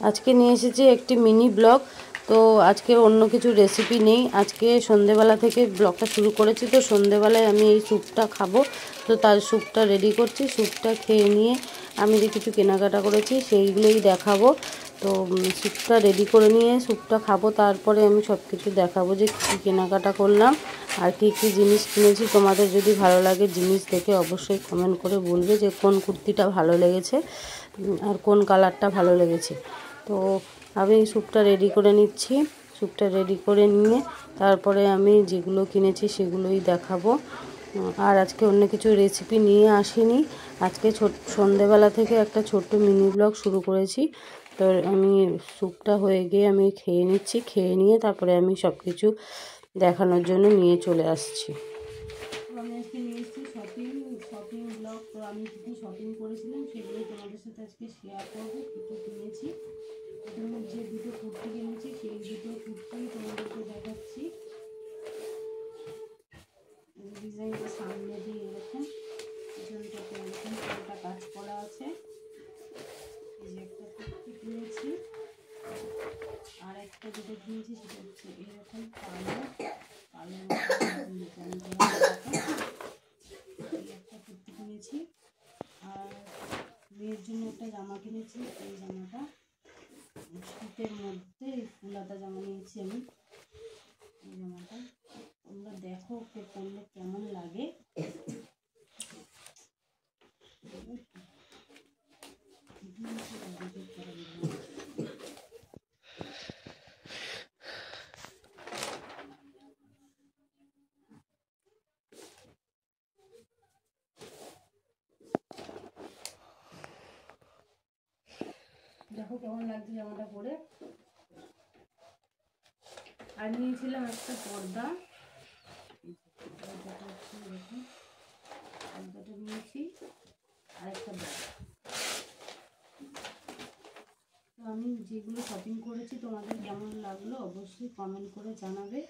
আজকে নিয়ে এসেছি একটি মিনি ব্লগ। তো আজকে অন্য কিছু রেসিপি নেই, আজকে সন্ধেবেলা থেকে ব্লগটা শুরু করেছি। তো সন্ধেবেলায় আমি এই স্যুপটা খাবো, তো তার স্যুপটা রেডি করছি। স্যুপটা খেয়ে নিয়ে আমি যে কিছু কেনাকাটা করেছি সেইগুলোই দেখাবো। তো স্যুপটা রেডি করে নিয়ে স্যুপটা খাবো, তারপরে আমি সব কিছু দেখাবো যে কী কেনাকাটা করলাম আর কী কী জিনিস কিনেছি। তোমাদের যদি ভালো লাগে জিনিস দেখে অবশ্যই কমেন্ট করে বলবে যে কোন কুর্তিটা ভালো লেগেছে আর কোন কালারটা ভালো লেগেছে। তো আমি স্যুপটা রেডি করে নিচ্ছি। স্যুপটা রেডি করে নিয়ে তারপরে আমি যেগুলো কিনেছি সেগুলোই দেখাবো। আর আজকে অন্য কিছু রেসিপি নিয়ে আসিনি, আজকে সন্ধেবেলা থেকে একটা ছোট্ট মিনি ব্লগ শুরু করেছি। তো আমি স্যুপটা হয়ে গিয়ে আমি খেয়ে নিচ্ছি, খেয়ে নিয়ে তারপরে আমি সব কিছু দেখানোর জন্য নিয়ে চলে আসছি। আমি আজকে নিয়ে এসেছি শপিং ব্লগ। তো আমি কী কী শপিং করেছিলাম সেগুলোই তোমাদের সাথে আজকে শেয়ার করবো। কিছু কিনেছি, যে দুটো কুর্তি কিনেছি সেই দুটো কুর্তি তোমাদেরকে দেখাচ্ছি। ডিজাইনটা সামনে দিয়ে এরকম, পিছনটাতে এরকম একটা কাজ করা আছে। এই যে একটা কুর্তি কিনেছি, আর একটা যেটা কিনেছি সেটা হচ্ছে এরকম কালো ডিজাইন করা এই একটা কুর্তি কিনেছি। আর মেয়ের জন্য একটা জামা কিনেছি, এই জামাটা শীতের মধ্যে ফুলাতা জামা নিয়েছি আমি। এই জামাটা তোমরা দেখো ওকে পরলে কেমন লাগে। দেখো কেমন লাগছে জামাটা পরে। আর নিয়েছিলাম একটা পর্দা, পর্দাটা নিয়েছি, আর একটা ব্যাগ। তো আমি যেগুলো শপিং করেছি তোমাদের কেমন লাগলো অবশ্যই কমেন্ট করে জানাবে।